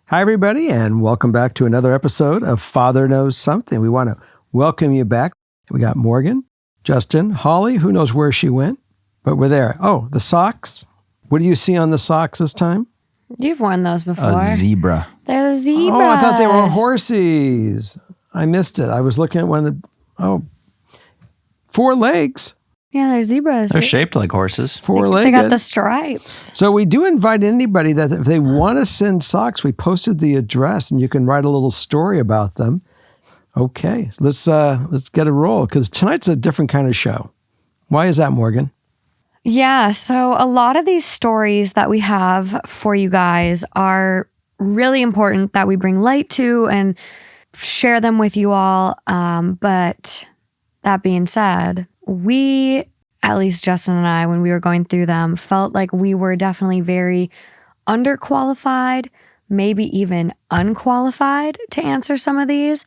Hi, everybody, and welcome back to another episode of Father Knows Something. We want to welcome you back. We got Morgan, Justin, Holly, who knows where she went, but we're there. Oh, the socks. What do you see on the socks this time? You've worn those before. A zebra. They're the zebras. Oh, I thought they were horses. I missed it. I was looking at one. Four legs. Yeah, they're zebras. They're shaped like horses. Four-legged. They got the stripes. So we do invite anybody that if they want to send socks, we posted the address and you can write a little story about them. Okay, let's get a roll because tonight's a different kind of show. Why is that, Morgan? Yeah, so a lot of these stories that we have for you guys are really important that we bring light to and share them with you all. But that being said, we, at least Justin and I, when we were going through them, felt like we were definitely very underqualified, maybe even unqualified to answer some of these.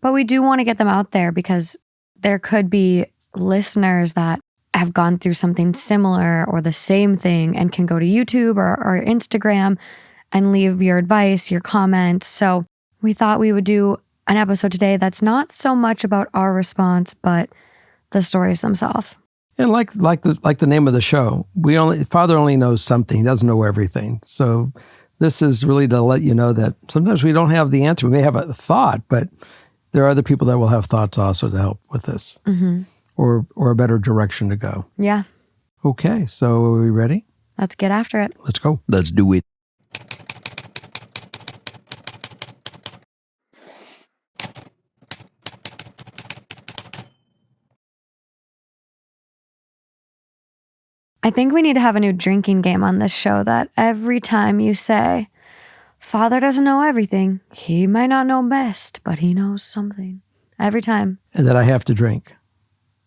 But we do want to get them out there because there could be listeners that have gone through something similar or the same thing and can go to YouTube or Instagram and leave your advice, your comments. So we thought we would do an episode today that's not so much about our response, but the stories themselves. And like the name of the show, Father only knows something. He doesn't know everything. So this is really to let you know that sometimes we don't have the answer. We may have a thought, but there are other people that will have thoughts also to help with this or a better direction to go. Yeah. Okay, so are we ready? Let's get after it. Let's go. Let's do it. I think we need to have a new drinking game on this show that every time you say, Father doesn't know everything. He might not know best, but he knows something. Every time. And that I have to drink.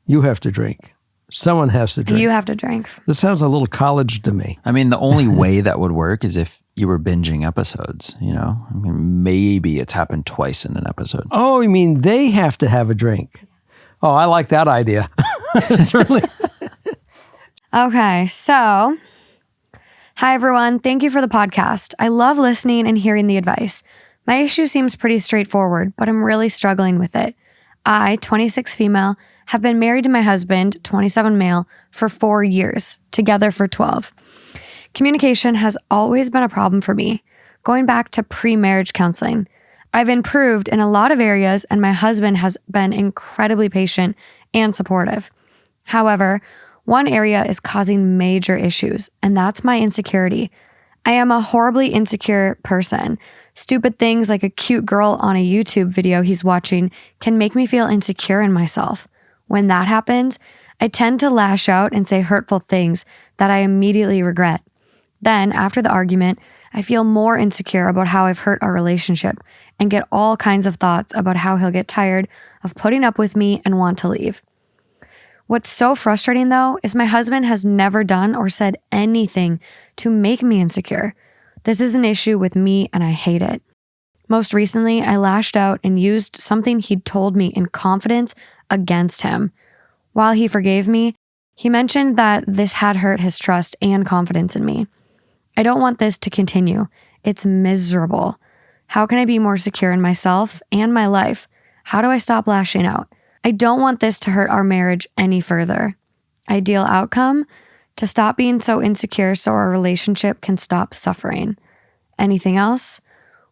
You have to drink. Someone has to drink. You have to drink. This sounds a little college to me. I mean, the only way that would work is if you were binging episodes, you know? I mean, maybe it's happened twice in an episode. Oh, you mean they have to have a drink? Oh, I like that idea. Certainly. Okay, so hi everyone. Thank you for the podcast. I love listening and hearing the advice. My issue seems pretty straightforward, but I'm really struggling with it. I, 26 female, have been married to my husband, 27 male, for 4 years, together for 12. Communication has always been a problem for me, going back to pre-marriage counseling. I've improved in a lot of areas, and my husband has been incredibly patient and supportive. However, one area is causing major issues, and that's my insecurity. I am a horribly insecure person. Stupid things like a cute girl on a YouTube video he's watching can make me feel insecure in myself. When that happens, I tend to lash out and say hurtful things that I immediately regret. Then, after the argument, I feel more insecure about how I've hurt our relationship and get all kinds of thoughts about how he'll get tired of putting up with me and want to leave. What's so frustrating, though, is my husband has never done or said anything to make me insecure. This is an issue with me, and I hate it. Most recently, I lashed out and used something he'd told me in confidence against him. While he forgave me, he mentioned that this had hurt his trust and confidence in me. I don't want this to continue. It's miserable. How can I be more secure in myself and my life? How do I stop lashing out? I don't want this to hurt our marriage any further. Ideal outcome? To stop being so insecure so our relationship can stop suffering. Anything else?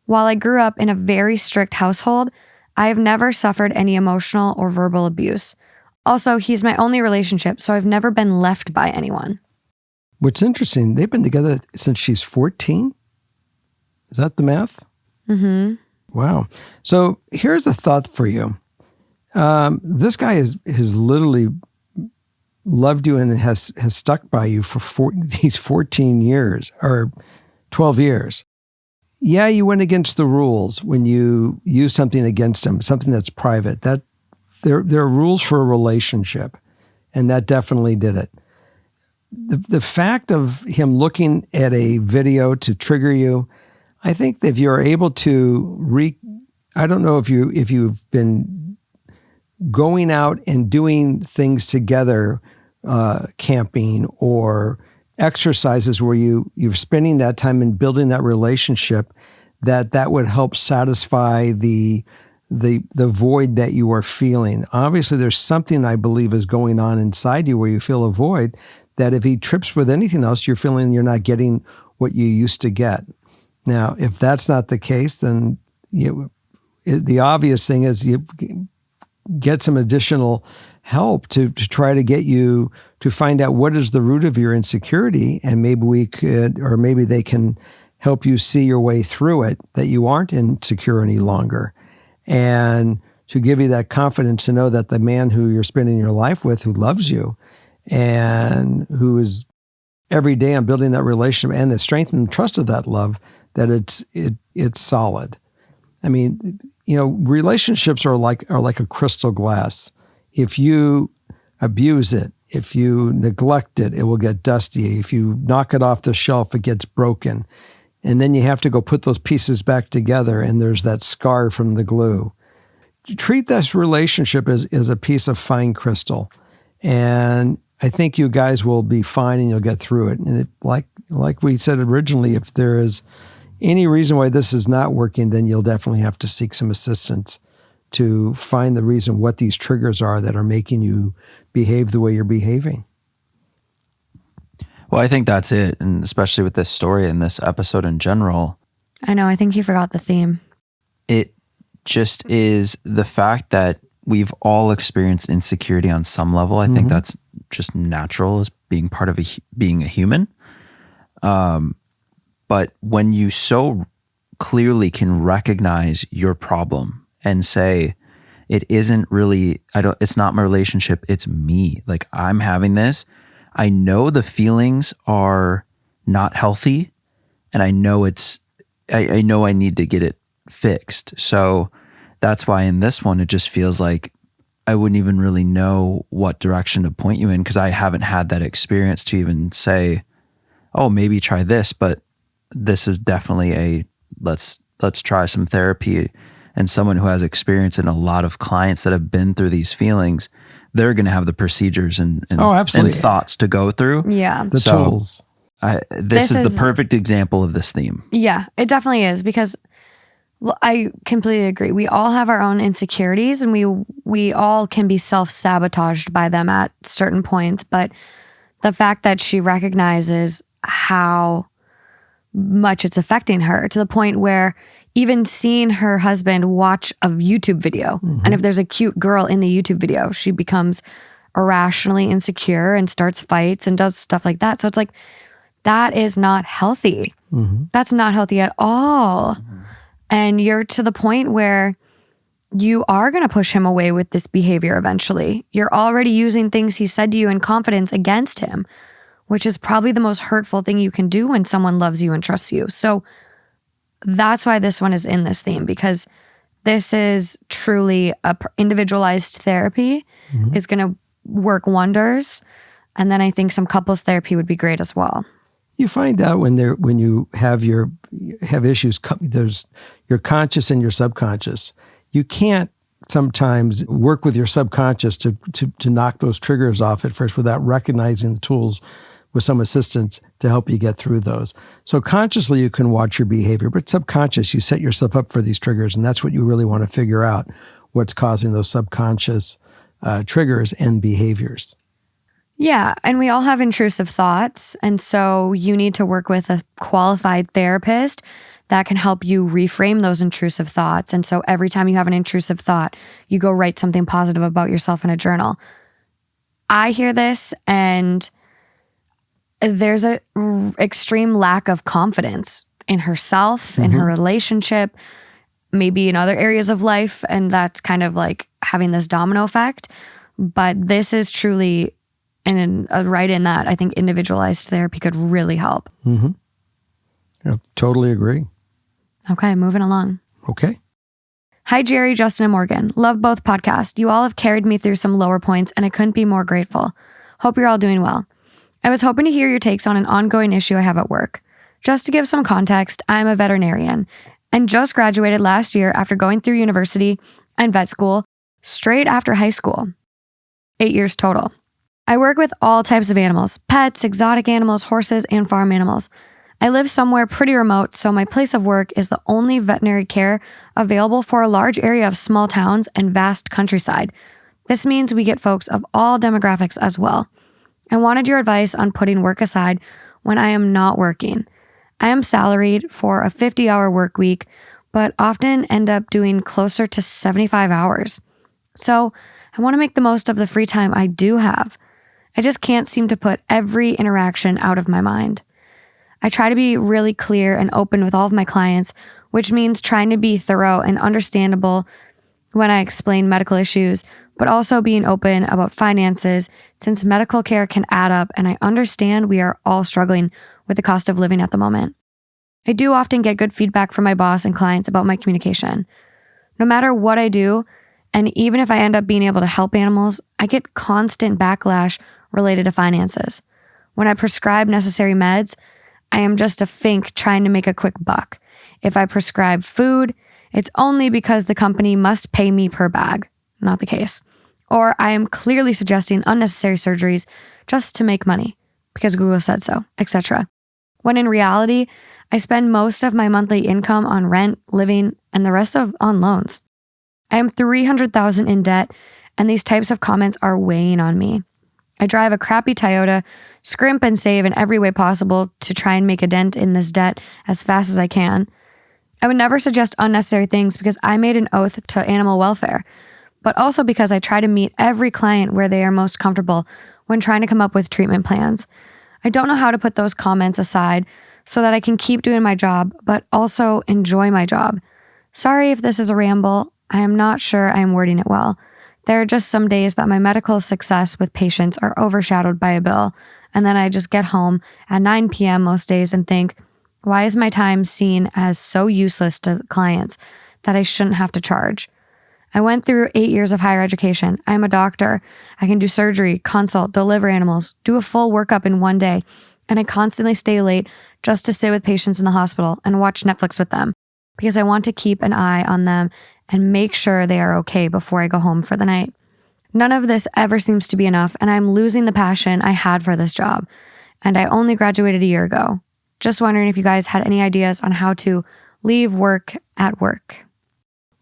While I grew up in a very strict household, I have never suffered any emotional or verbal abuse. Also, he's my only relationship, so I've never been left by anyone. What's interesting, they've been together since she's 14? Is that the math? Mm-hmm. Wow. So here's a thought for you. This guy has literally loved you and has stuck by you for these 14 years or 12 years. Yeah, you went against the rules when you used something against him, something that's private. That there are rules for a relationship, and that definitely did it. The fact of him looking at a video to trigger you, I think that if you're able to I don't know if you've been going out and doing things together, camping or exercises where you're spending that time and building that relationship, that would help satisfy the void that you are feeling. Obviously, there's something I believe is going on inside you where you feel a void that if he trips with anything else, you're feeling you're not getting what you used to get. Now, if that's not the case, then the obvious thing is you get some additional help to try to get you to find out what is the root of your insecurity, and maybe we could, or maybe they can help you see your way through it, that you aren't insecure any longer. And to give you that confidence to know that the man who you're spending your life with, who loves you and who is every day on building that relationship and the strength and trust of that love, that it's solid. I mean, relationships are like a crystal glass. If you abuse it, if you neglect it, it will get dusty. If you knock it off the shelf, it gets broken. And then you have to go put those pieces back together, and there's that scar from the glue. Treat this relationship as a piece of fine crystal. And I think you guys will be fine and you'll get through it. And like we said originally, if there is any reason why this is not working, then you'll definitely have to seek some assistance to find the reason what these triggers are that are making you behave the way you're behaving. Well, I think that's it. And especially with this story and this episode in general. I know. I think you forgot the theme. It just is the fact that we've all experienced insecurity on some level. I think that's just natural as being part of being a human. But when you so clearly can recognize your problem and say, it isn't really, it's not my relationship, it's me. Like, I'm having this. I know the feelings are not healthy, and I know I know I need to get it fixed. So that's why in this one, it just feels like I wouldn't even really know what direction to point you in, because I haven't had that experience to even say, oh, maybe try this. But this is definitely let's try some therapy. And someone who has experience, and a lot of clients that have been through these feelings, they're going to have the procedures and thoughts to go through. Yeah. The tools. This is the perfect example of this theme. Yeah, it definitely is, because I completely agree. We all have our own insecurities, and we all can be self-sabotaged by them at certain points. But the fact that she recognizes how much it's affecting her, to the point where even seeing her husband watch a YouTube video, and if there's a cute girl in the YouTube video, she becomes irrationally insecure and starts fights and does stuff like that. So it's like, that is not healthy. That's not healthy at all. And you're to the point where you are going to push him away with this behavior eventually. You're already using things he said to you in confidence against him, which is probably the most hurtful thing you can do when someone loves you and trusts you. So that's why this one is in this theme, because this is truly a individualized therapy is going to work wonders. And then I think some couples therapy would be great as well. You find out when you have issues, there's your conscious and your subconscious. You can't sometimes work with your subconscious to knock those triggers off at first without recognizing the tools with some assistance to help you get through those. So consciously you can watch your behavior, but subconscious, you set yourself up for these triggers, and that's what you really want to figure out, what's causing those subconscious triggers and behaviors. Yeah, and we all have intrusive thoughts, and so you need to work with a qualified therapist that can help you reframe those intrusive thoughts. And so every time you have an intrusive thought, you go write something positive about yourself in a journal. I hear this, and there's a extreme lack of confidence in herself, in her relationship, maybe in other areas of life, and that's kind of like having this domino effect. But this is truly right in that. I think individualized therapy could really help. Yeah, totally agree. Okay, moving along. Okay. Hi, Jerry, Justin, and Morgan. Love both podcasts. You all have carried me through some lower points, and I couldn't be more grateful. Hope you're all doing well. I was hoping to hear your takes on an ongoing issue I have at work. Just to give some context, I am a veterinarian and just graduated last year after going through university and vet school straight after high school. 8 years total. I work with all types of animals, pets, exotic animals, horses, and farm animals. I live somewhere pretty remote, so my place of work is the only veterinary care available for a large area of small towns and vast countryside. This means we get folks of all demographics as well. I wanted your advice on putting work aside when I am not working. I am salaried for a 50-hour work week, but often end up doing closer to 75 hours. So I want to make the most of the free time I do have. I just can't seem to put every interaction out of my mind. I try to be really clear and open with all of my clients, which means trying to be thorough and understandable when I explain medical issues, but also being open about finances since medical care can add up and I understand we are all struggling with the cost of living at the moment. I do often get good feedback from my boss and clients about my communication. No matter what I do, and even if I end up being able to help animals, I get constant backlash related to finances. When I prescribe necessary meds, I am just a fink trying to make a quick buck. If I prescribe food, it's only because the company must pay me per bag. Not the case. Or I am clearly suggesting unnecessary surgeries just to make money because Google said so, etc. When in reality, I spend most of my monthly income on rent, living, and the rest on loans. I am $300,000 in debt, and these types of comments are weighing on me. I drive a crappy Toyota, scrimp and save in every way possible to try and make a dent in this debt as fast as I can. I would never suggest unnecessary things because I made an oath to animal welfare, but also because I try to meet every client where they are most comfortable when trying to come up with treatment plans. I don't know how to put those comments aside so that I can keep doing my job, but also enjoy my job. Sorry if this is a ramble. I am not sure I am wording it well. There are just some days that my medical success with patients are overshadowed by a bill, and then I just get home at 9 p.m. most days and think, why is my time seen as so useless to clients that I shouldn't have to charge? I went through 8 years of higher education. I am a doctor. I can do surgery, consult, deliver animals, do a full workup in one day, and I constantly stay late just to sit with patients in the hospital and watch Netflix with them because I want to keep an eye on them and make sure they are okay before I go home for the night. None of this ever seems to be enough, and I'm losing the passion I had for this job. And I only graduated a year ago. Just wondering if you guys had any ideas on how to leave work at work.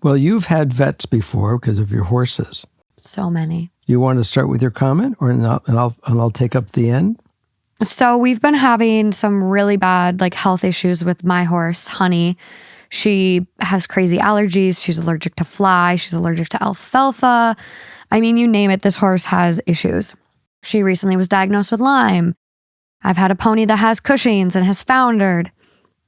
Well, you've had vets before because of your horses. So many. You want to start with your comment or not? And I'll take up the end. So we've been having some really bad health issues with my horse, Honey. She has crazy allergies. She's allergic to fly. She's allergic to alfalfa. I mean, you name it, this horse has issues. She recently was diagnosed with Lyme. I've had a pony that has Cushing's and has foundered.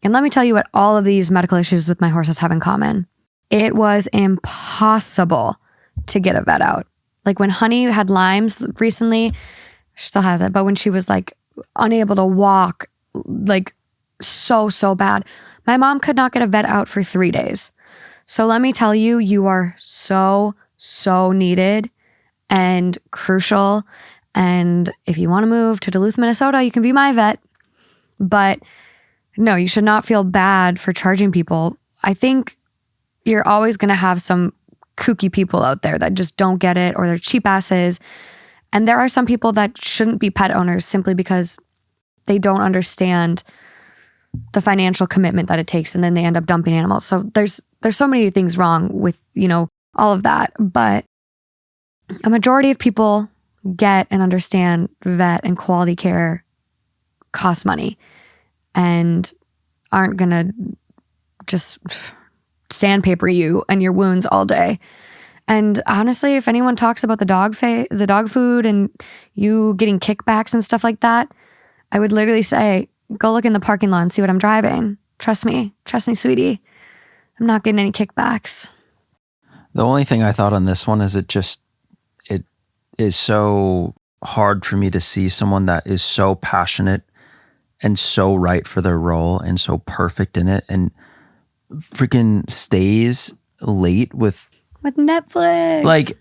And let me tell you what all of these medical issues with my horses have in common. It was impossible to get a vet out. Like when Honey had Lyme's recently, she still has it, but when she was unable to walk, so bad, my mom could not get a vet out for 3 days. So let me tell you, you are so needed and crucial. And if you want to move to Duluth, Minnesota, you can be my vet. But no, you should not feel bad for charging people. I think you're always going to have some kooky people out there that just don't get it or they're cheap asses. And there are some people that shouldn't be pet owners simply because they don't understand the financial commitment that it takes, and then they end up dumping animals. So there's so many things wrong with, all of that. But a majority of people get and understand vet and quality care costs money and aren't going to just sandpaper you and your wounds all day. And honestly, if anyone talks about the dog food and you getting kickbacks and stuff like that, I would literally say, go look in the parking lot and see what I'm driving. Trust me, sweetie. I'm not getting any kickbacks. The only thing I thought on this one is it is so hard for me to see someone that is so passionate and so right for their role and so perfect in it and freaking stays late with Netflix.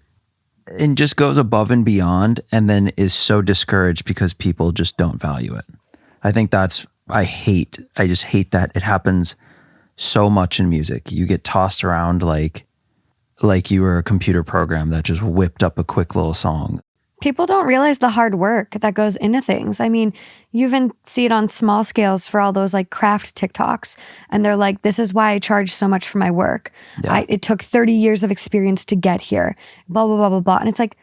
And just goes above and beyond and then is so discouraged because people just don't value it. I think I just hate that it happens so much in music. You get tossed around like you were a computer program that just whipped up a quick little song. People don't realize the hard work that goes into things. I mean, you even see it on small scales for all those like craft TikToks. And they're like, this is why I charge so much for my work. Yeah. It took 30 years of experience to get here, blah, blah, blah, blah, blah. And it's like,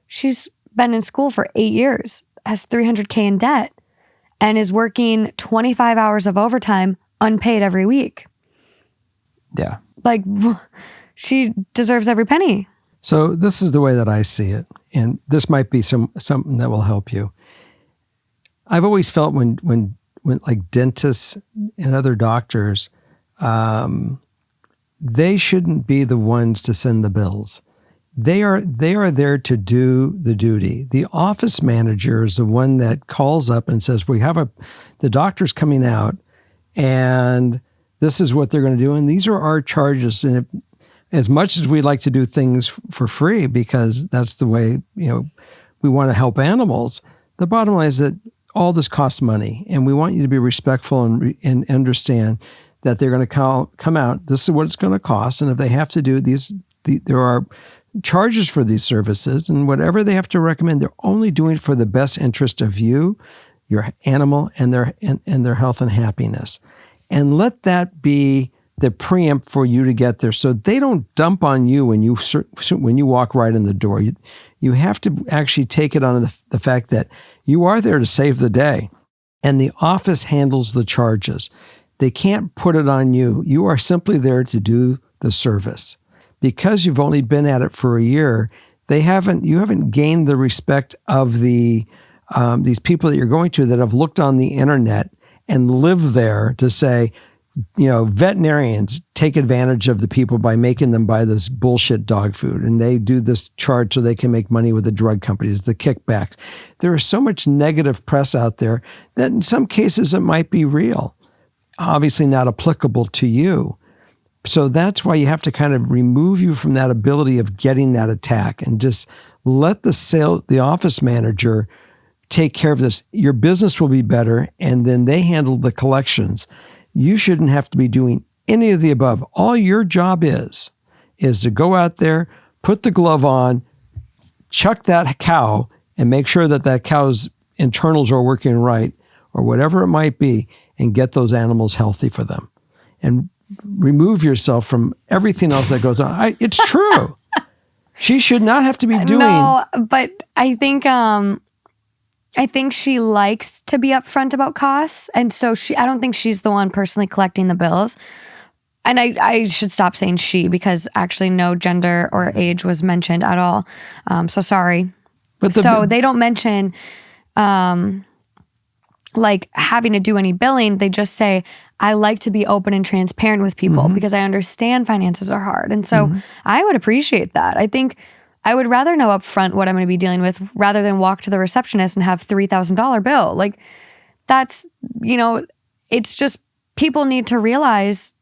she's been in school for 8 years, has $300K in debt, and is working 25 hours of overtime unpaid every week. Yeah. Like, she deserves every penny. So this is the way that I see it, and this might be something that will help you. I've always felt when like dentists and other doctors, they shouldn't be the ones to send the bills. They are there to do the duty. The office manager is the one that calls up and says, the doctor's coming out, and this is what they're going to do, and these are our charges. And as much as we like to do things for free because that's the way, we want to help animals, the bottom line is that all this costs money, and we want you to be respectful and understand that they're going to come out. This is what it's going to cost, and if they have to do there are charges for these services, and whatever they have to recommend, they're only doing it for the best interest of you, your animal, and their health and happiness. And let that be the preempt for you to get there, so they don't dump on you when you walk right in the door. You have to actually take it on the fact that you are there to save the day, and the office handles the charges. They can't put it on you. You are simply there to do the service. Because you've only been at it for a year, you haven't gained the respect of these people that you're going to that have looked on the internet and live there to say, veterinarians take advantage of the people by making them buy this bullshit dog food, and they do this charge so they can make money with the drug companies, the kickbacks. There is so much negative press out there that in some cases it might be real, obviously not applicable to you. So that's why you have to kind of remove you from that ability of getting that attack and just let the office manager take care of this. Your business will be better, and then they handle the collections. You shouldn't have to be doing any of the above. All your job is to go out there, put the glove on, chuck that cow, and make sure that cow's internals are working right, or whatever it might be, and get those animals healthy for them. And remove yourself from everything else that goes on. It's true. She should not have to be doing. No, but I think she likes to be upfront about costs, and so I don't think she's the one personally collecting the bills. And I should stop saying she, because actually no gender or age was mentioned at all. So sorry. But they don't mention like having to do any billing. They just say, I like to be open and transparent with people because I understand finances are hard. And so I would appreciate that. I think I would rather know up front what I'm going to be dealing with rather than walk to the receptionist and have $3,000 bill. Like that's, it's just people need to realize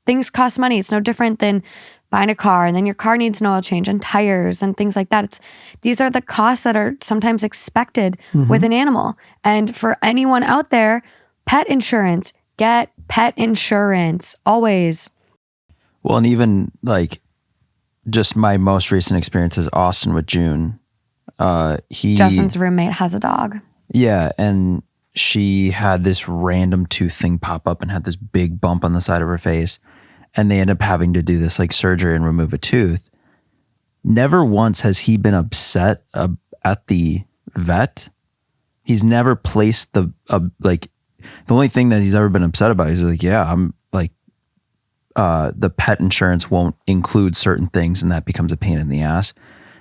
things cost money. It's no different than buying a car, and then your car needs an oil change and tires and things like that. These are the costs that are sometimes expected with an animal. And for anyone out there, pet insurance, get pet insurance always. Well, and even like just my most recent experience is Austin with June. Justin's roommate has a dog. Yeah, and she had this random tooth thing pop up and had this big bump on the side of her face. And they end up having to do this like surgery and remove a tooth. Never once has he been upset at the vet. He's never placed the only thing that he's ever been upset about is like, yeah, I'm like, the pet insurance won't include certain things, and that becomes a pain in the ass.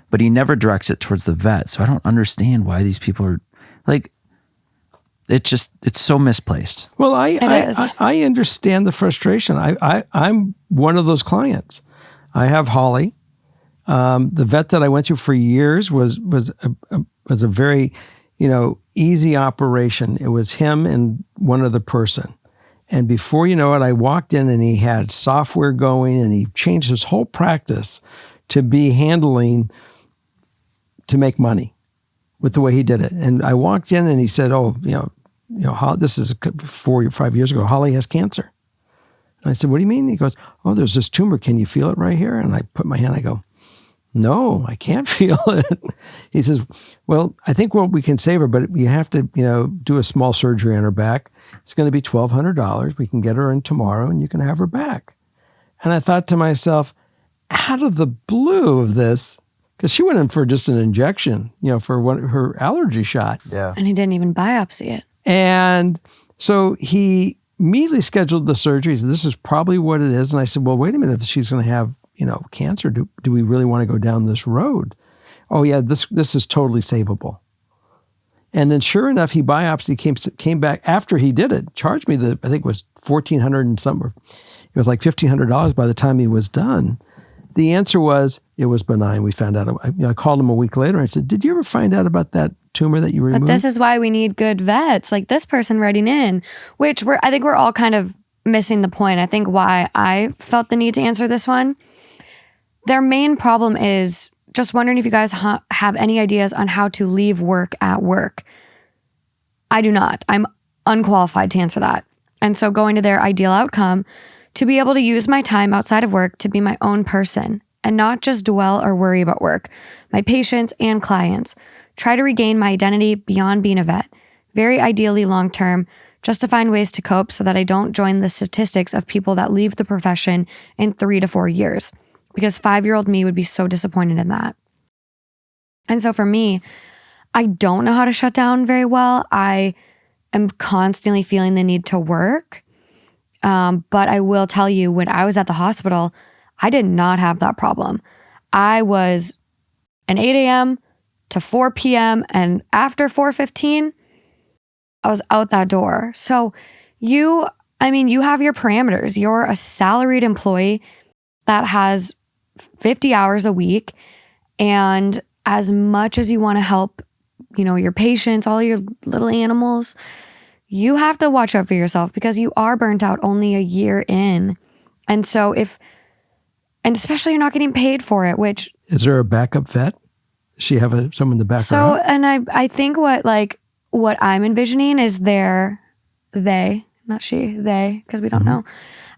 But he never directs it towards the vet. So I don't understand why these people are like, it's so misplaced. Well, I understand the frustration. I'm one of those clients. I have Holly. The vet that I went to for years was a very, easy operation. It was him and one other person. And before you know it, I walked in and he had software going, and he changed his whole practice to be handling to make money with the way he did it. And I walked in and he said, this is 4 or 5 years ago, Holly has cancer. And I said, what do you mean? He goes, there's this tumor. Can you feel it right here? And I put my hand, I go, No, I can't feel it. He says, well, I think we can save her, but you have to, do a small surgery on her back. It's going to be $1,200. We can get her in tomorrow and you can have her back. And I thought to myself, out of the blue of this, because she went in for just an injection, for her allergy shot. Yeah. And he didn't even biopsy it. And so he immediately scheduled the surgery. He said, this is probably what it is. And I said, well, wait a minute. If she's going to have, cancer, do we really want to go down this road? Oh, yeah, this is totally savable. And then sure enough, he biopsied, came back after he did it, charged me I think it was $1,400 and something. It was like $1,500 by the time he was done. The answer was, it was benign. We found out. I called him a week later and I said, did you ever find out about that tumor that you removed? But this is why we need good vets, like this person writing in, which I think we're all kind of missing the point. I think why I felt the need to answer this one. Their main problem is just wondering if you guys have any ideas on how to leave work at work. I do not. I'm unqualified to answer that. And so going to their ideal outcome, to be able to use my time outside of work to be my own person and not just dwell or worry about work, my patients and clients. Try to regain my identity beyond being a vet. Very ideally long-term, just to find ways to cope so that I don't join the statistics of people that leave the profession in 3 to 4 years. Because 5-year-old me would be so disappointed in that. And so for me, I don't know how to shut down very well. I am constantly feeling the need to work. But I will tell you, when I was at the hospital, I did not have that problem. I was an 8 a.m. to 4 p.m. and after 4:15, I was out that door. So you have your parameters. You're a salaried employee that has 50 hours a week. And as much as you want to help, your patients, all your little animals, you have to watch out for yourself because you are burnt out only a year in. And so and especially you're not getting paid for it, which... Is there a backup vet? Does she have someone to back her up? And I think what I'm envisioning is they, not she, they, because we don't know.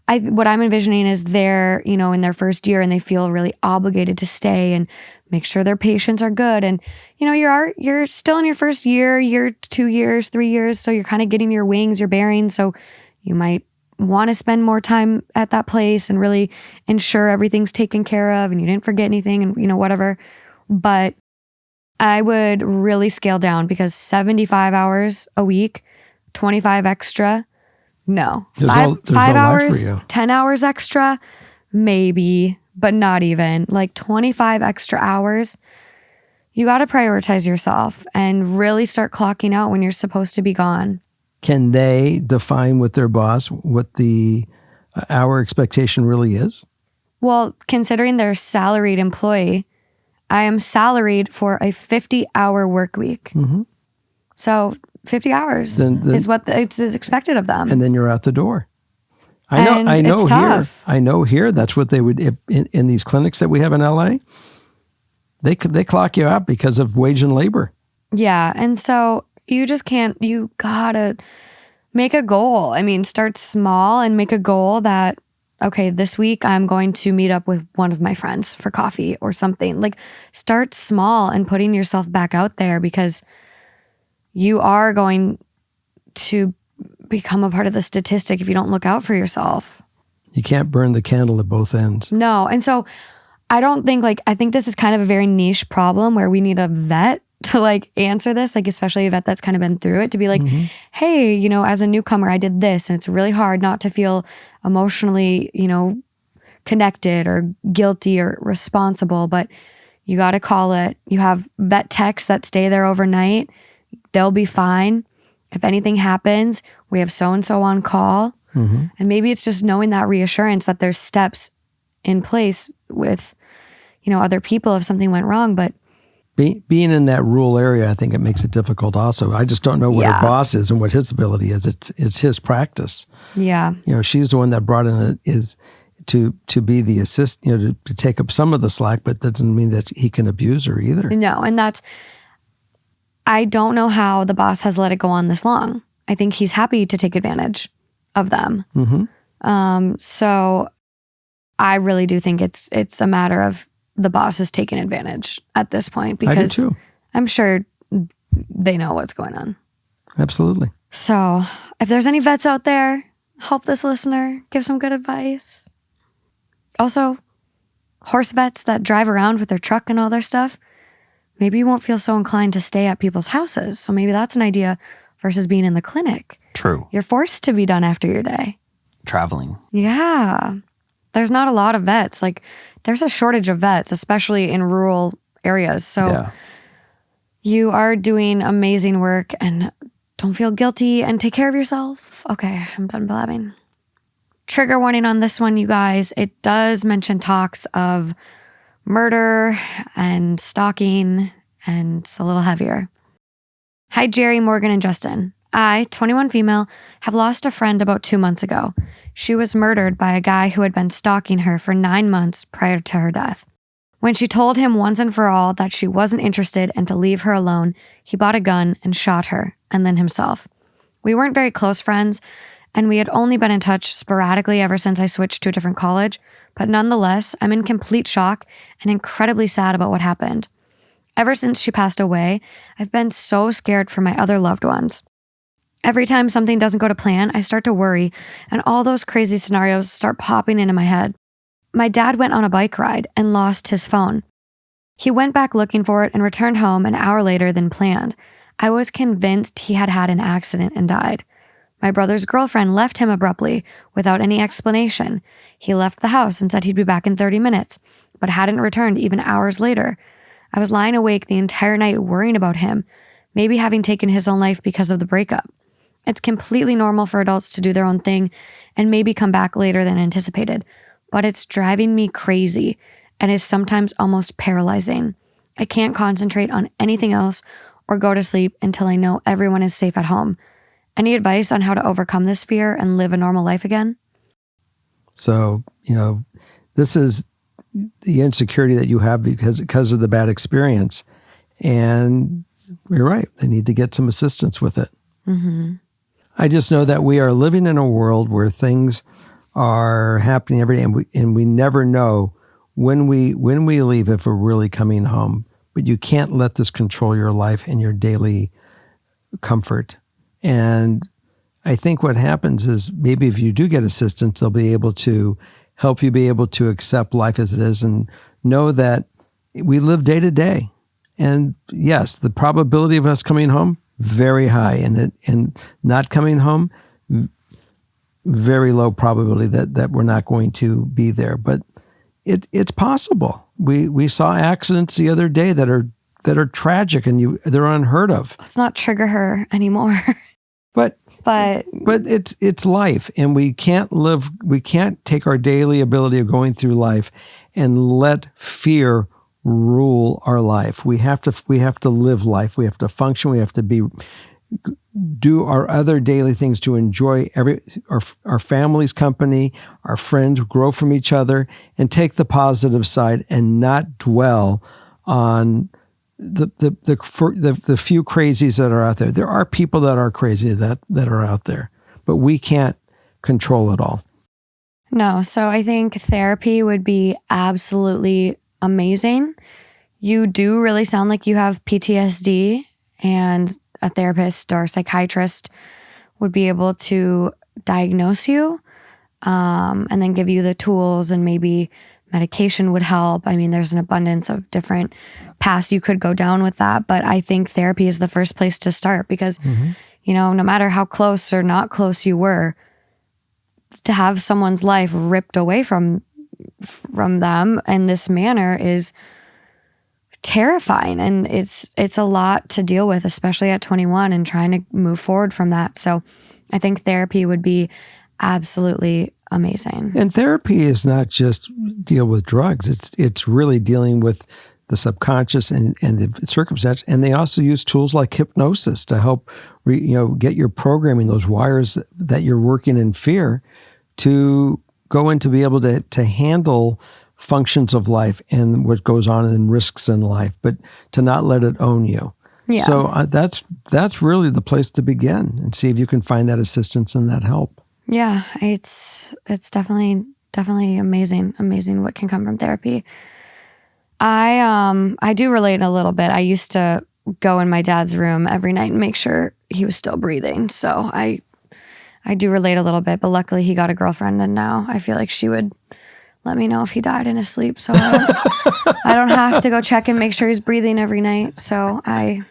What I'm envisioning is they're, in their first year and they feel really obligated to stay and make sure their patients are good. And, you're still in your first year, 2 years, 3 years. So you're kind of getting your wings, your bearings. So you might want to spend more time at that place and really ensure everything's taken care of and you didn't forget anything and, whatever. But I would really scale down because 75 hours a week, 25 extra, no. There's 5 no hours, life for you. 10 hours extra, maybe, but not even. Like 25 extra hours. You got to prioritize yourself and really start clocking out when you're supposed to be gone. Can they define with their boss what the hour expectation really is? Well, considering they're a salaried employee, I am salaried for a 50-hour work week. Mm-hmm. So 50 hours is what is expected of them. And then you're out the door. I know it's tough. I know here that's what they would, if in these clinics that we have in LA, they clock you out because of wage and labor. Yeah. And so you just can't, you gotta make a goal. Start small and make a goal that, okay, this week I'm going to meet up with one of my friends for coffee or something. Like start small and putting yourself back out there because you are going to become a part of the statistic if you don't look out for yourself. You can't burn the candle at both ends. No. And so I don't think I think this is kind of a very niche problem where we need a vet to answer this, especially a vet that's kind of been through it, to be hey, as a newcomer, I did this and it's really hard not to feel emotionally, connected or guilty or responsible, but you got to call it. You have vet techs that stay there overnight. They'll be fine. If anything happens, we have so-and-so on call. Mm-hmm. And maybe it's just knowing that reassurance that there's steps in place with, other people if something went wrong. But being in that rural area, I think it makes it difficult also. I just don't know what her boss is and what his ability is. It's his practice. Yeah. She's the one that brought in to be the assist, to take up some of the slack, but that doesn't mean that he can abuse her either. No. And I don't know how the boss has let it go on this long. I think he's happy to take advantage of them. Mm-hmm. So I really do think it's a matter of the boss is taking advantage at this point I do because too. I'm sure they know what's going on. Absolutely. So if there's any vets out there, help this listener, give some good advice. Also, horse vets that drive around with their truck and all their stuff, maybe you won't feel so inclined to stay at people's houses. So maybe that's an idea versus being in the clinic. True. You're forced to be done after your day. Traveling. Yeah. There's not a lot of vets. Like, there's a shortage of vets, especially in rural areas. So Yeah. you are doing amazing work and don't feel guilty and take care of yourself. Okay, I'm done blabbing. Trigger warning on this one, you guys. It does mention talks of murder and stalking, and it's a little heavier. Hi, Jerry, Morgan, and Justin. I, 21 female, have lost a friend about 2 months ago. She was murdered by a guy who had been stalking her for 9 months prior to her death. When she told him once and for all that she wasn't interested and to leave her alone, he bought a gun and shot her, and then himself. We weren't very close friends, and we had only been in touch sporadically ever since I switched to a different college, but nonetheless, I'm in complete shock and incredibly sad about what happened. Ever since she passed away, I've been so scared for my other loved ones. Every time something doesn't go to plan, I start to worry, and all those crazy scenarios start popping into my head. My dad went on a bike ride and lost his phone. He went back looking for it and returned home an hour later than planned. I was convinced he had had an accident and died. My brother's girlfriend left him abruptly without any explanation. He left the house and said he'd be back in 30 minutes, but hadn't returned even hours later. I was lying awake the entire night worrying about him, maybe having taken his own life because of the breakup. It's completely normal for adults to do their own thing and maybe come back later than anticipated, but it's driving me crazy and is sometimes almost paralyzing. I can't concentrate on anything else or go to sleep until I know everyone is safe at home. Any advice on how to overcome this fear and live a normal life again? So, this is the insecurity that you have because of the bad experience. And you're right. They need to get some assistance with it. Mm-hmm. I just know that we are living in a world where things are happening every day, and we never know when we leave if we're really coming home. But you can't let this control your life and your daily comfort. And I think what happens is maybe if you do get assistance, they'll be able to help you be able to accept life as it is and know that we live day to day. And yes, the probability of us coming home, very high, and not coming home, very low probability that we're not going to be there. But it's possible. We saw accidents the other day that are tragic and they're unheard of. Let's not trigger her anymore. But But it's life, and we can't take our daily ability of going through life and let fear rule our life. We have to live life. We have to function. We have to do our other daily things to enjoy our family's company, our friends, grow from each other, and take the positive side and not dwell on the few crazies that are out there. There are people that are crazy that are out there, but we can't control it all. no, so I think therapy would be absolutely amazing. You do really sound like you have PTSD, and a therapist or psychiatrist would be able to diagnose you and then give you the tools, and maybe medication would help. I mean, there's an abundance of different paths you could go down with that, but I think therapy is the first place to start because, no matter how close or not close you were, to have someone's life ripped away from them in this manner is terrifying, and it's a lot to deal with, especially at 21 and trying to move forward from that. So I think therapy would be absolutely amazing. And therapy is not just deal with drugs. It's really dealing with the subconscious and the circumstance. And they also use tools like hypnosis to help get your programming, those wires that you're working in fear, to go in to be able to handle functions of life and what goes on and risks in life, but to not let it own you. Yeah. So that's really the place to begin and see if you can find that assistance and that help. Yeah, it's definitely amazing what can come from therapy. I do relate a little bit. I used to go in my dad's room every night and make sure he was still breathing. So I do relate a little bit, but luckily he got a girlfriend and now I feel like she would let me know if he died in his sleep. So I don't have to go check and make sure he's breathing every night. So I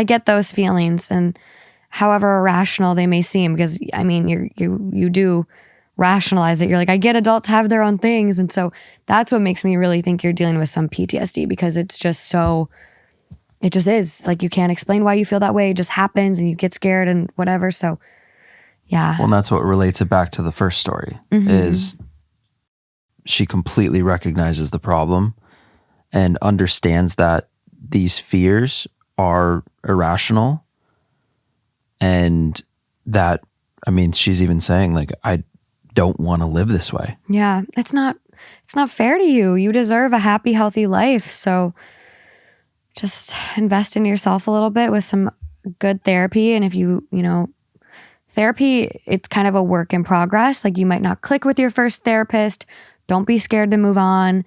get those feelings, and however irrational they may seem, because I mean, you do rationalize it. You're like, I get adults have their own things. And so that's what makes me really think you're dealing with some PTSD, because it's just so, it just is. Like, you can't explain why you feel that way. It just happens and you get scared and whatever. So yeah. Well, and that's what relates it back to the first story, is she completely recognizes the problem and understands that these fears are irrational, and that, I mean, she's even saying like, I don't want to live this way. Yeah. It's not fair to you. You deserve a happy, healthy life. So just invest in yourself a little bit with some good therapy. And if therapy, it's kind of a work in progress. Like, you might not click with your first therapist. Don't be scared to move on,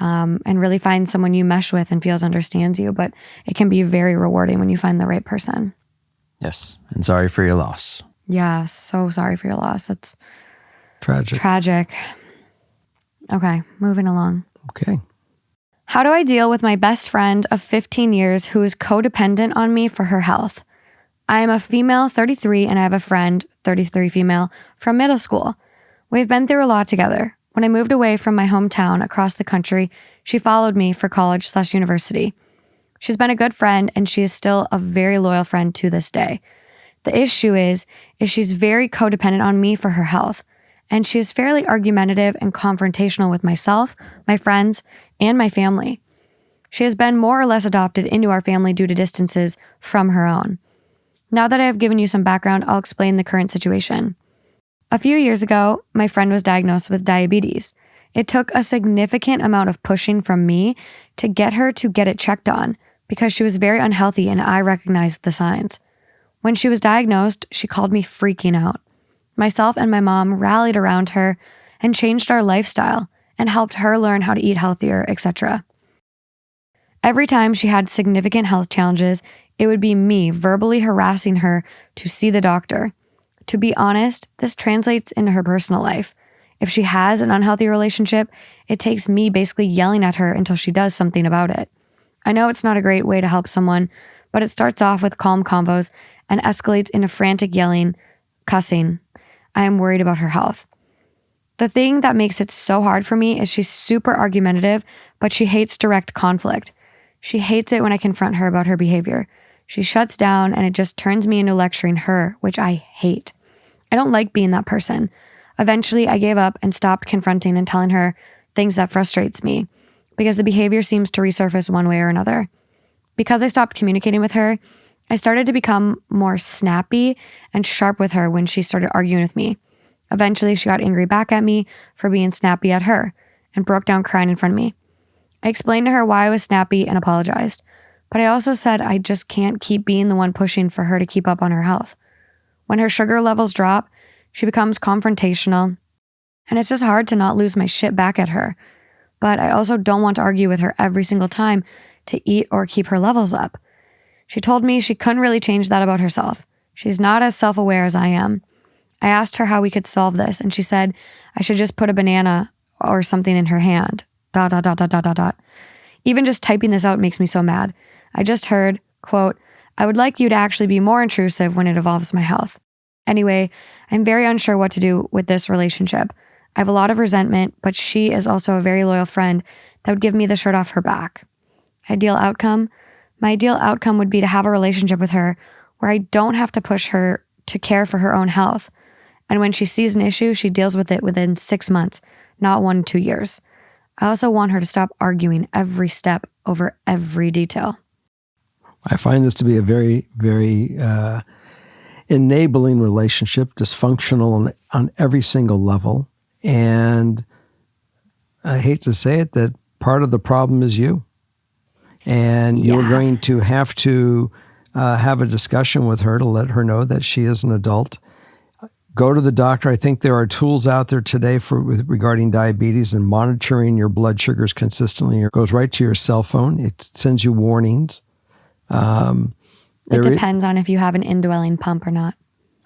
and really find someone you mesh with and understands you. But it can be very rewarding when you find the right person. Yes. And sorry for your loss. Yeah. So sorry for your loss. That's Tragic. Okay. Moving along. Okay. How do I deal with my best friend of 15 years who is codependent on me for her health? I am a female, 33, and I have a friend, 33 female, from middle school. We've been through a lot together. When I moved away from my hometown across the country, she followed me for college/university. She's been a good friend, and she is still a very loyal friend to this day. The issue is she's very codependent on me for her health, and she is fairly argumentative and confrontational with myself, my friends, and my family. She has been more or less adopted into our family due to distances from her own. Now that I have given you some background, I'll explain the current situation. A few years ago, my friend was diagnosed with diabetes. It took a significant amount of pushing from me to get her to get it checked on, because she was very unhealthy and I recognized the signs. When she was diagnosed, she called me freaking out. Myself and my mom rallied around her and changed our lifestyle and helped her learn how to eat healthier, etc. Every time she had significant health challenges, it would be me verbally harassing her to see the doctor. To be honest, this translates into her personal life. If she has an unhealthy relationship, it takes me basically yelling at her until she does something about it. I know it's not a great way to help someone, but it starts off with calm convos and escalates into frantic yelling, cussing. I am worried about her health. The thing that makes it so hard for me is she's super argumentative, but she hates direct conflict. She hates it when I confront her about her behavior. She shuts down and it just turns me into lecturing her, which I hate. I don't like being that person. Eventually, I gave up and stopped confronting and telling her things that frustrates me, because the behavior seems to resurface one way or another. Because I stopped communicating with her, I started to become more snappy and sharp with her when she started arguing with me. Eventually, she got angry back at me for being snappy at her and broke down crying in front of me. I explained to her why I was snappy and apologized, but I also said I just can't keep being the one pushing for her to keep up on her health. When her sugar levels drop, she becomes confrontational, and it's just hard to not lose my shit back at her. But I also don't want to argue with her every single time to eat or keep her levels up. She told me she couldn't really change that about herself. She's not as self-aware as I am. I asked her how we could solve this, and she said I should just put a banana or something in her hand. ... Even just typing this out makes me so mad. I just heard, quote, I would like you to actually be more intrusive when it involves my health. Anyway, I'm very unsure what to do with this relationship. I have a lot of resentment, but she is also a very loyal friend that would give me the shirt off her back. Ideal outcome? My ideal outcome would be to have a relationship with her where I don't have to push her to care for her own health. And when she sees an issue, she deals with it within 6 months, not 1 to 2 years. I also want her to stop arguing every step over every detail. I find this to be a very, very enabling relationship, dysfunctional on every single level. And I hate to say it, that part of the problem is you. And you're going to have a discussion with her to let her know that she is an adult Go to the doctor. I think there are tools out there today regarding diabetes and monitoring your blood sugars consistently. It goes right to your cell phone. It sends you warnings. It depends on if you have an indwelling pump or not,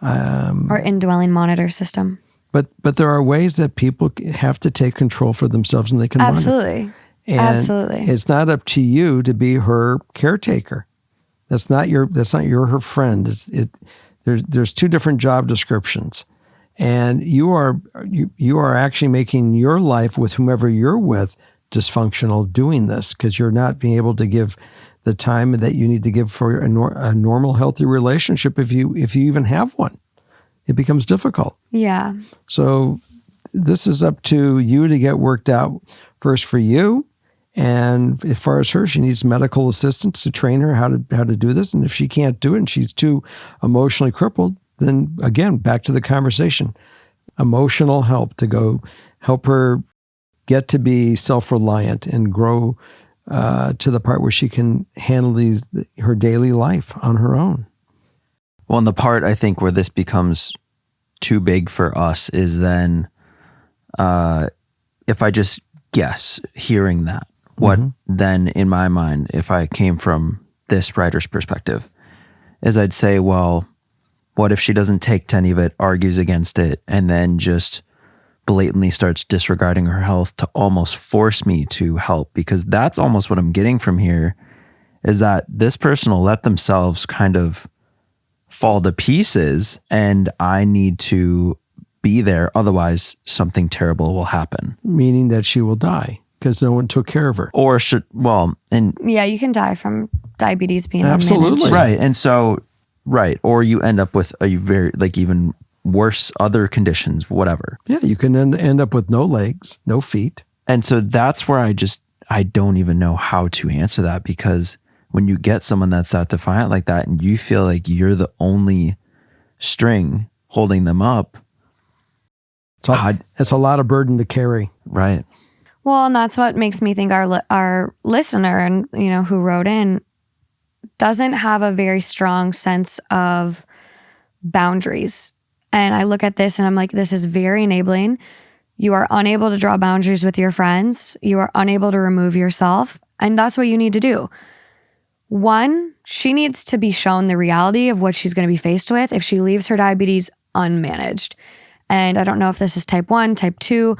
or indwelling monitor system. But there are ways that people have to take control for themselves, and they can Absolutely. monitor. And Absolutely. It's not up to you to be her caretaker. That's not her friend. There's two different job descriptions, and you are actually making your life with whomever you're with dysfunctional doing this, because you're not being able to give the time that you need to give for a normal, healthy relationship. If you even have one, it becomes difficult. Yeah. So this is up to you to get worked out first for you. And as far as her, she needs medical assistance to train her how to do this. And if she can't do it and she's too emotionally crippled, then again, back to the conversation, emotional help to go help her get to be self-reliant and grow to the part where she can handle her daily life on her own. Well, and the part I think where this becomes too big for us is then if I just guess, hearing that, what then in my mind, if I came from this writer's perspective, is I'd say, well, what if she doesn't take to any of it, argues against it, and then just blatantly starts disregarding her health to almost force me to help? Because that's almost what I'm getting from here, is that this person will let themselves kind of fall to pieces and I need to be there. Otherwise, something terrible will happen. Meaning that she will die because no one took care of her. Or yeah, you can die from diabetes being absolutely unmanaged. Right. And so, right. Or you end up with a very, even worse other conditions, whatever. Yeah, you can end up with no legs, no feet. And so that's where I don't even know how to answer that, because when you get someone that's that defiant like that and you feel like you're the only string holding them up, it's a lot of burden to carry. Right. Well, and that's what makes me think our listener, and who wrote in, doesn't have a very strong sense of boundaries. And I look at this and I'm like, this is very enabling. You are unable to draw boundaries with your friends. You are unable to remove yourself. And that's what you need to do. One, she needs to be shown the reality of what she's going to be faced with if she leaves her diabetes unmanaged. And I don't know if this is type 1, type 2.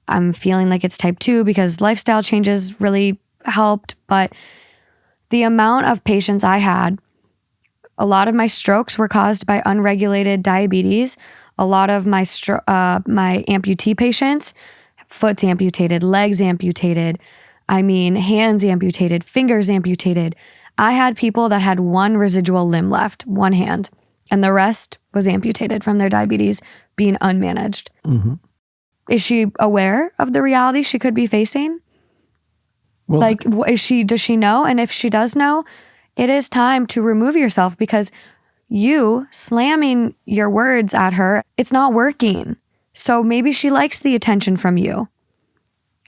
I'm feeling like it's type 2 because lifestyle changes really helped. But the amount of patients I had, a lot of my strokes were caused by unregulated diabetes. A lot of my my amputee patients, foot's amputated, legs amputated. Hands amputated, fingers amputated. I had people that had one residual limb left, one hand, and the rest was amputated from their diabetes being unmanaged. Mm-hmm. Is she aware of the reality she could be facing? Well, does she know? And if she does know, it is time to remove yourself, because you slamming your words at her, it's not working. So maybe she likes the attention from you.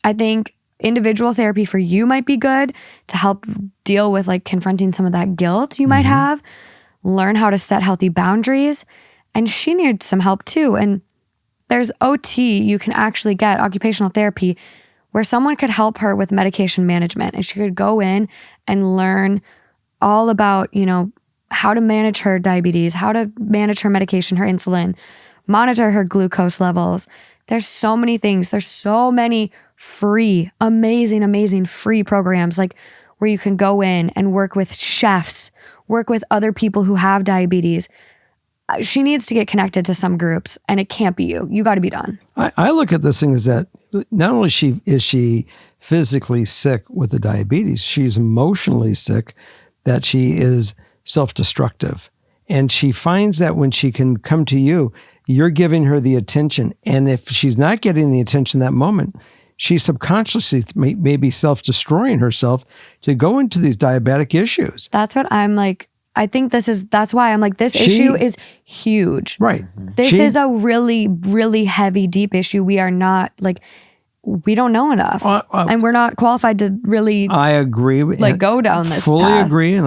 I think individual therapy for you might be good to help deal with confronting some of that guilt you might have, learn how to set healthy boundaries. And she needs some help too. And there's OT you can actually get, occupational therapy, where someone could help her with medication management. And she could go in and learn all about, how to manage her diabetes, how to manage her medication, her insulin, monitor her glucose levels. There's so many things. There's so many free, amazing free programs where you can go in and work with chefs, work with other people who have diabetes. She needs to get connected to some groups, and it can't be you. You got to be done. I look at this thing as that not only is she physically sick with the diabetes, she's emotionally sick, that she is self-destructive. And she finds that when she can come to you, you're giving her the attention. And if she's not getting the attention that moment, she subconsciously may be self-destroying herself to go into these diabetic issues. That's what I'm like. I think that's why I'm like, this issue is huge. Right. This is a really, really heavy, deep issue. We are not we don't know enough, and we're not qualified to really. I agree. Go down this fully path. Agree,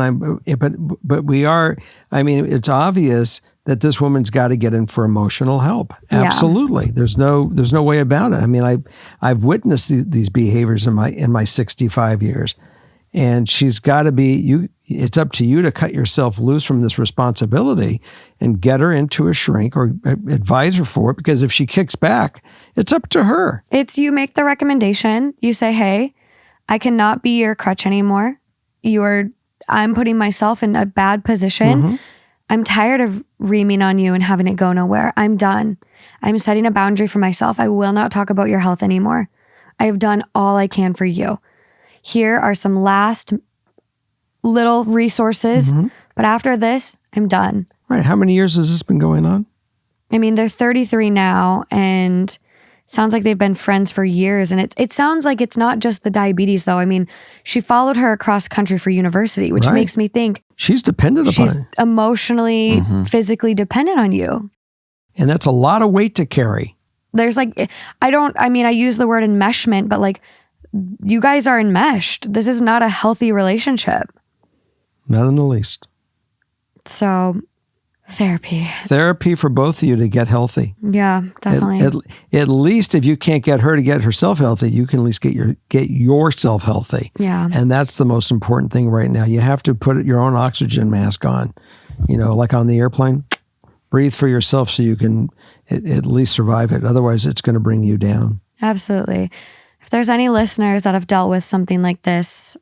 but we are. It's obvious that this woman's got to get in for emotional help. Absolutely. There's no way about it. I mean, I've witnessed these behaviors in my 65 years, and she's got to be, it's up to you to cut yourself loose from this responsibility and get her into a shrink or advise her for it, because if she kicks back, it's up to her. It's you make the recommendation. You say, hey, I cannot be your crutch anymore. I'm putting myself in a bad position. Mm-hmm. I'm tired of reaming on you and having it go nowhere. I'm done. I'm setting a boundary for myself. I will not talk about your health anymore. I have done all I can for you. Here are some last little resources, but after this, I'm done. Right. How many years has this been going on? I mean, they're 33 now, and sounds like they've been friends for years. And it sounds like it's not just the diabetes, though. I mean, she followed her across country for university, which makes me think she's dependent upon she's emotionally, physically dependent on you. And that's a lot of weight to carry. There's like, I use the word enmeshment, but like, you guys are enmeshed. This is not a healthy relationship. Not in the least. So, therapy. Therapy for both of you to get healthy. Yeah, definitely. At least if you can't get her to get herself healthy, you can at least get yourself healthy. Yeah. And that's the most important thing right now. You have to put your own oxygen mask on. Like on the airplane, breathe for yourself so you can at least survive it. Otherwise, it's going to bring you down. Absolutely. If there's any listeners that have dealt with something like this,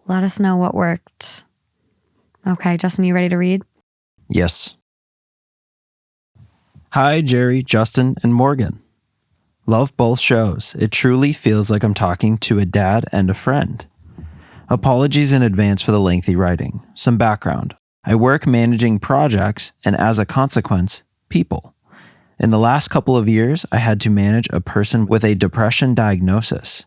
let us know what worked. Okay, Justin, you ready to read? Yes. Hi, Jerry, Justin, and Morgan. Love both shows. It truly feels like I'm talking to a dad and a friend. Apologies in advance for the lengthy writing. Some background. I work managing projects and, as a consequence, people. In the last couple of years, I had to manage a person with a depression diagnosis.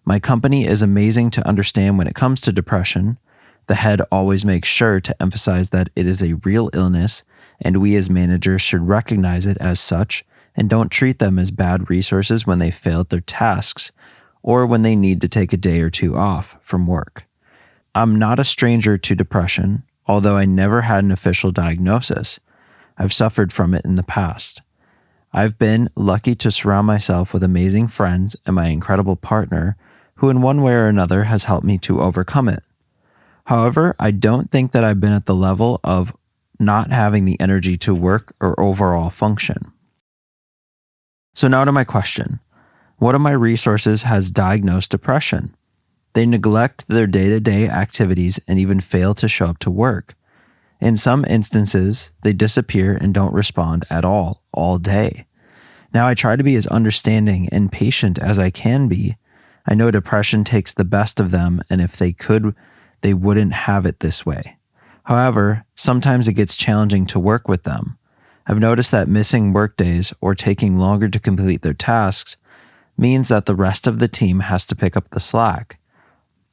My company is amazing to understand when it comes to depression. The head always makes sure to emphasize that it is a real illness, and we as managers should recognize it as such and don't treat them as bad resources when they failed their tasks or when they need to take a day or two off from work. I'm not a stranger to depression, although I never had an official diagnosis. I've suffered from it in the past. I've been lucky to surround myself with amazing friends and my incredible partner, who in one way or another has helped me to overcome it. However, I don't think that I've been at the level of not having the energy to work or overall function. So now to my question. One of my resources has diagnosed depression. They neglect their day-to-day activities and even fail to show up to work. In some instances, they disappear and don't respond at all day. Now I try to be as understanding and patient as I can be. I know depression takes the best of them, and if they could, they wouldn't have it this way. However, sometimes it gets challenging to work with them. I've noticed that missing work days or taking longer to complete their tasks means that the rest of the team has to pick up the slack.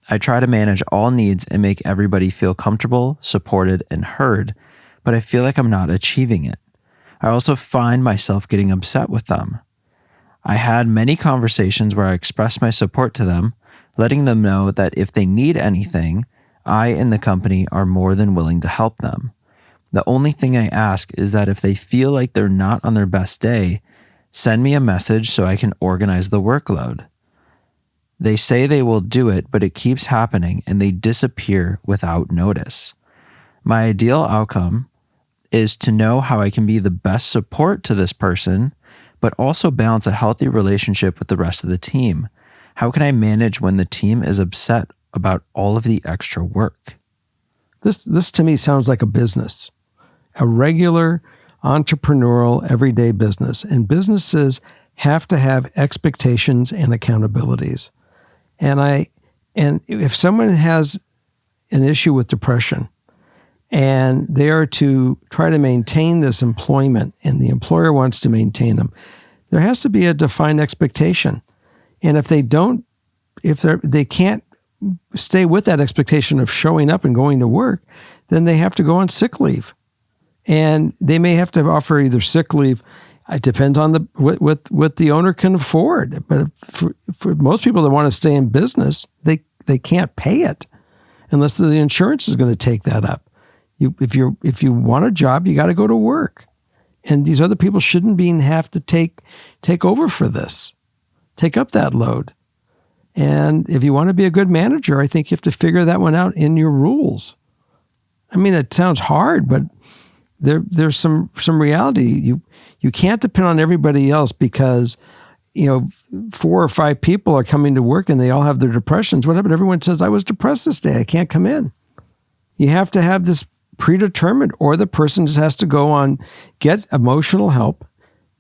I try to manage all needs and make everybody feel comfortable, supported, and heard, but I feel like I'm not achieving it. I also find myself getting upset with them. I had many conversations where I expressed my support to them, letting them know that if they need anything, I and the company are more than willing to help them. The only thing I ask is that if they feel like they're not on their best day, send me a message so I can organize the workload. They say they will do it, but it keeps happening and they disappear without notice. My ideal outcome is to know how I can be the best support to this person, but also balance a healthy relationship with the rest of the team. How can I manage when the team is upset about all of the extra work? This to me sounds like a business, a regular entrepreneurial everyday business. And businesses have to have expectations and accountabilities. And if someone has an issue with depression and they are to try to maintain this employment and the employer wants to maintain them, there has to be a defined expectation. And if they can't stay with that expectation of showing up and going to work, then they have to go on sick leave. And they may have to offer either sick leave. It depends on what the owner can afford. But for most people that want to stay in business, they can't pay it unless the insurance is going to take that up. If you want a job, you got to go to work. And these other people shouldn't have to take over for this, take up that load. And if you want to be a good manager, I think you have to figure that one out in your rules. I mean, it sounds hard, but there's some reality. You can't depend on everybody else because, 4 or 5 people are coming to work and they all have their depressions. What happened? Everyone says, I was depressed this day. I can't come in. You have to have this predetermined, or the person just has to go on, get emotional help,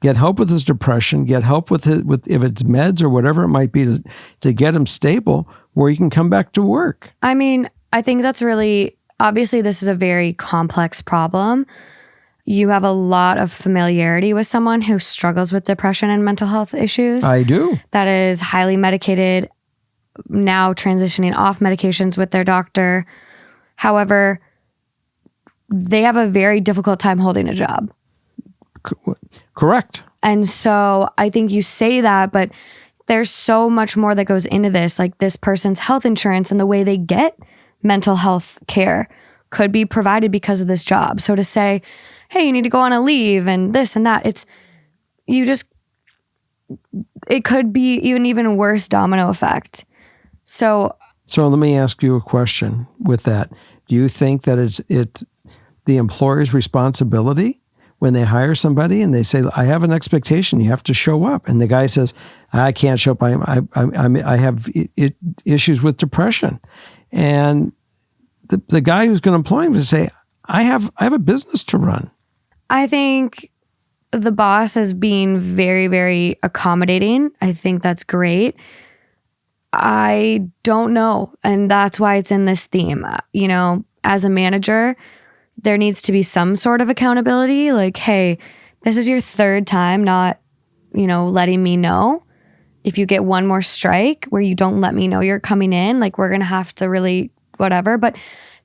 get help with his depression, get help with if it's meds or whatever it might be to get him stable where he can come back to work. I mean, I think that's really, obviously this is a very complex problem. You have a lot of familiarity with someone who struggles with depression and mental health issues. I do. That is highly medicated, now transitioning off medications with their doctor. However, they have a very difficult time holding a job. Correct. And so I think you say that, but there's so much more that goes into this. Like this person's health insurance and the way they get mental health care could be provided because of this job. So to say, hey, you need to go on a leave and this and that, it could be even worse domino effect. So let me ask you a question with that. Do you think that it's the employer's responsibility when they hire somebody and they say, I have an expectation, you have to show up. And the guy says, I can't show up. I have issues with depression. And the guy who's going to employ him would say, I have a business to run. I think the boss is being very, very accommodating. I think that's great. I don't know. And that's why it's in this theme. As a manager, there needs to be some sort of accountability. Like, hey, this is your 3rd time not, letting me know. If you get one more strike where you don't let me know you're coming in, like we're going to have to really whatever. But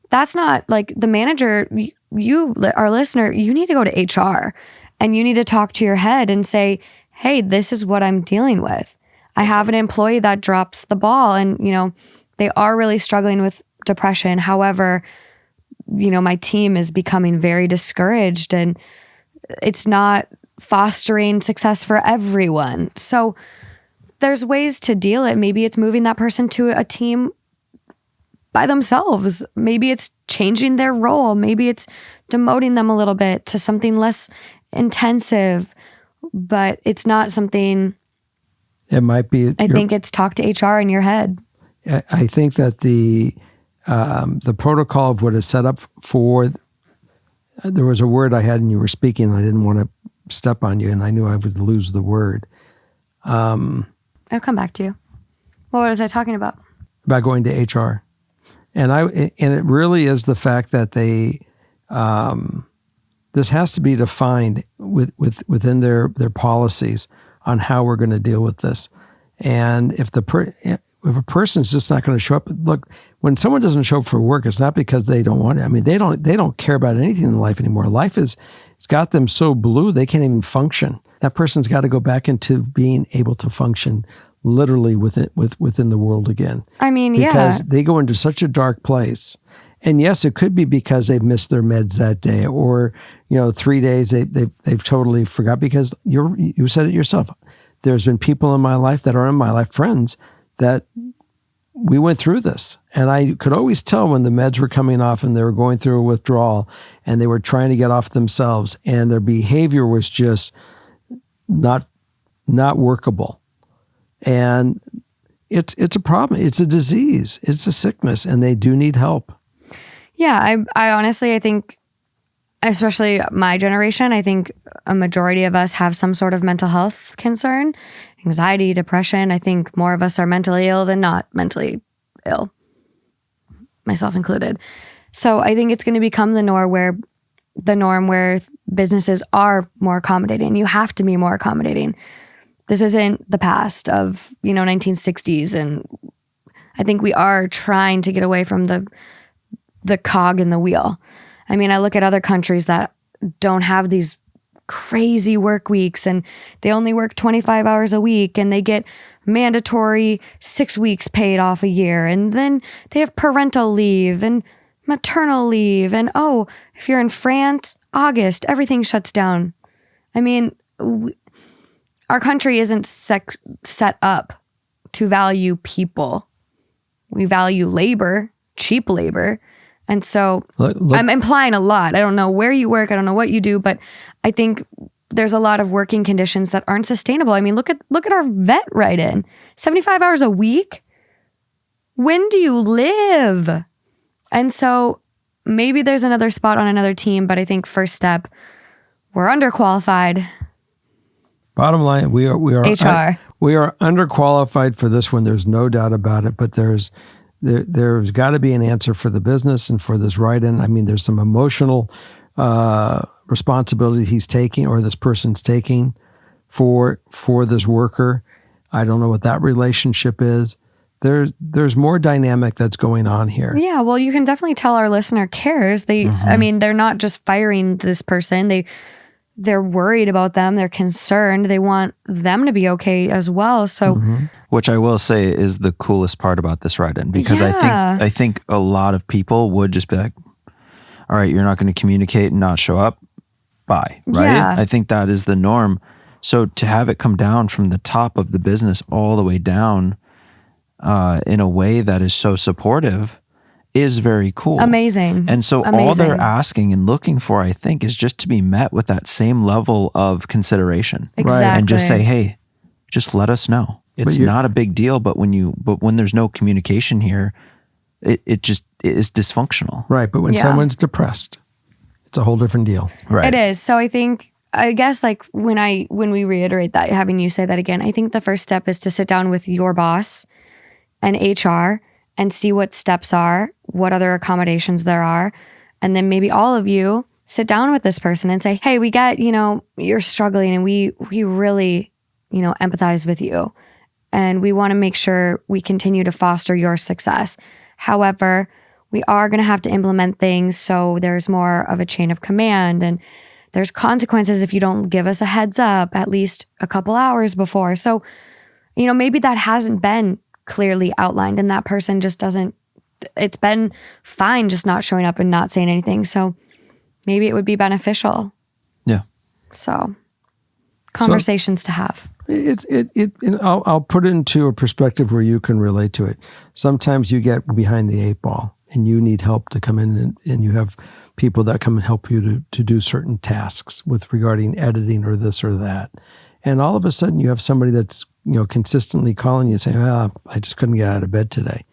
that's not like the manager, you, our listener, you need to go to HR and you need to talk to your head and say, hey, this is what I'm dealing with. I have an employee that drops the ball and, they are really struggling with depression. However, my team is becoming very discouraged and it's not fostering success for everyone. So there's ways to deal it. Maybe it's moving that person to a team by themselves. Maybe it's changing their role. Maybe it's demoting them a little bit to something less intensive, but it's not something. It might be. I think it's talk to HR in your head. I think that the protocol of what is set up for, there was a word I had and you were speaking and I didn't want to step on you and I knew I would lose the word. I'll come back to you. What was I talking about? About going to HR. And it really is the fact that they, this has to be defined within their policies on how we're going to deal with this. And if a person's just not going to show up, look, when someone doesn't show up for work, it's not because they don't want it. I mean, they don't care about anything in life anymore. Life it's got them so blue, they can't even function. That person's got to go back into being able to function literally within the world again. I mean, because they go into such a dark place. And yes, it could be because they've missed their meds that day, or 3 days they've totally forgot. Because you said it yourself. There's been people in my life that are in my life, friends, that we went through this. And I could always tell when the meds were coming off and they were going through a withdrawal and they were trying to get off themselves and their behavior was just not workable. And it's a problem. It's a disease. It's a sickness, and they do need help. Yeah, I honestly, I think, especially my generation, I think a majority of us have some sort of mental health concern, anxiety, depression. I think more of us are mentally ill than not mentally ill, myself included. So I think it's going to become the norm where businesses are more accommodating. You have to be more accommodating. This isn't the past of, 1960s. And I think we are trying to get away from the cog in the wheel. I mean, I look at other countries that don't have these crazy work weeks and they only work 25 hours a week and they get mandatory 6 weeks paid off a year. And then they have parental leave and maternal leave. And if you're in France, August, everything shuts down. I mean, our country isn't set up to value people. We value labor, cheap labor. And so Look, I'm implying a lot. I don't know where you work. I don't know what you do, but I think there's a lot of working conditions that aren't sustainable. I mean, look at our vet write-in. 75 hours a week? When do you live? And so maybe there's another spot on another team, but I think first step, we're underqualified. Bottom line, we are HR. We are underqualified for this one. There's no doubt about it. But there's got to be an answer for the business and for this write-in. I mean, there's some emotional responsibility he's taking, or this person's taking, for this worker. I don't know what that relationship is. There's more dynamic that's going on here. Yeah, well, you can definitely tell our listener cares. I mean, they're not just firing this person. They're worried about them. They're concerned. They want them to be okay as well. So, which I will say is the coolest part about this write-in, because Yeah. I think a lot of people would just be like, all right, you're not going to communicate and not show up. Bye. Right. Yeah. I think that is the norm. So to have it come down from the top of the business all the way down in a way that is so supportive is very cool. amazing. And so all they're asking and looking for, I think, is just to be met with that same level of consideration. Exactly. And just say, hey, just let us know. It's not a big deal, but when there's no communication here, it is dysfunctional. Right. But when someone's depressed, it's a whole different deal. Right. It is. So I guess like when we reiterate that, having you say that again, I think the first step is to sit down with your boss and HR and see what steps are, what other accommodations there are. And then maybe all of you sit down with this person and say, hey, we get, you're struggling and we really, empathize with you. And we want to make sure we continue to foster your success. However, we are going to have to implement things so there's more of a chain of command, and there's consequences if you don't give us a heads up at least a couple hours before. So, maybe that hasn't been clearly outlined and that person just it's been fine just not showing up and not saying anything. So maybe it would be beneficial. Yeah. So conversations to have. I'll put it into a perspective where you can relate to it. Sometimes you get behind the eight ball and you need help to come in, and you have people that come and help you to do certain tasks with regarding editing or this or that. And all of a sudden you have somebody that's, consistently calling you saying, I just couldn't get out of bed today.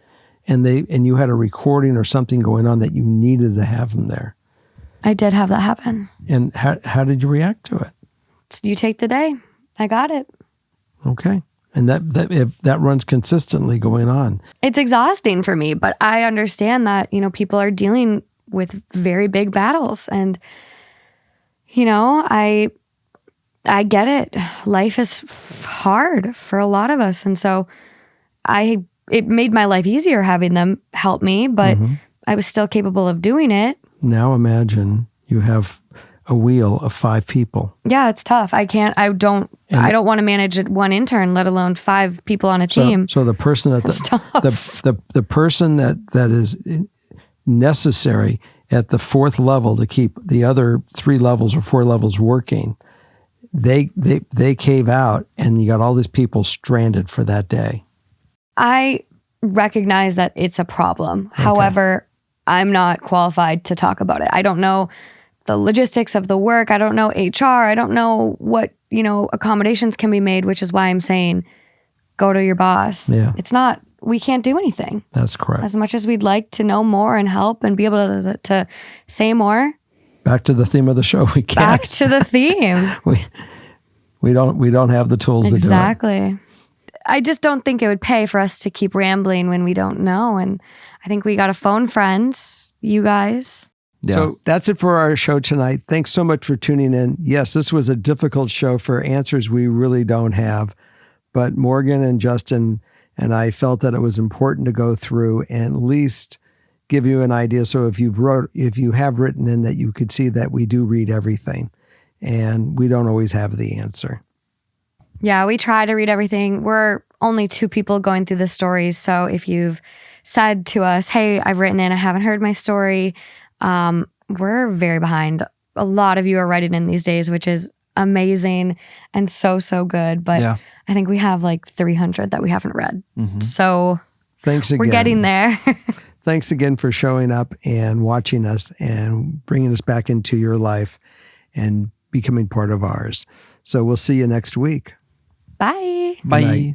And you had a recording or something going on that you needed to have them there. I did have that happen. And how did you react to it? You take the day. I got it. Okay. And that if that runs consistently going on. It's exhausting for me, but I understand that, people are dealing with very big battles, and, I get it. Life is hard for a lot of us. And so it made my life easier having them help me, but I was still capable of doing it. Now imagine you have a wheel of 5 people. Yeah, it's tough. I don't want to manage one intern, let alone 5 people on a team. So the person the person that is necessary at the 4th level to keep the other 3 levels or 4 levels working, they cave out, and you got all these people stranded for that day. I recognize that it's a problem. Okay. However, I'm not qualified to talk about it. I don't know the logistics of the work. I don't know HR. I don't know what, accommodations can be made, which is why I'm saying go to your boss. Yeah. We can't do anything. That's correct. As much as we'd like to know more and help and be able to say more. Back to the theme of the show. We can't. Back to the theme. we don't have the tools to do it. Exactly. I just don't think it would pay for us to keep rambling when we don't know. And I think we got to phone friends, you guys. Yeah. So that's it for our show tonight. Thanks so much for tuning in. Yes, this was a difficult show for answers we really don't have, but Morgan and Justin and I felt that it was important to go through and at least give you an idea. So if you have written in, that you could see that we do read everything, and we don't always have the answer. Yeah, we try to read everything. We're only 2 people going through the stories. So if you've said to us, hey, I've written in, I haven't heard my story. We're very behind. A lot of you are writing in these days, which is amazing and so, so good. But Yeah. I think we have like 300 that we haven't read. So Thanks again. we're getting there. Thanks again for showing up and watching us and bringing us back into your life and becoming part of ours. So we'll see you next week. Bye. Bye. Good night.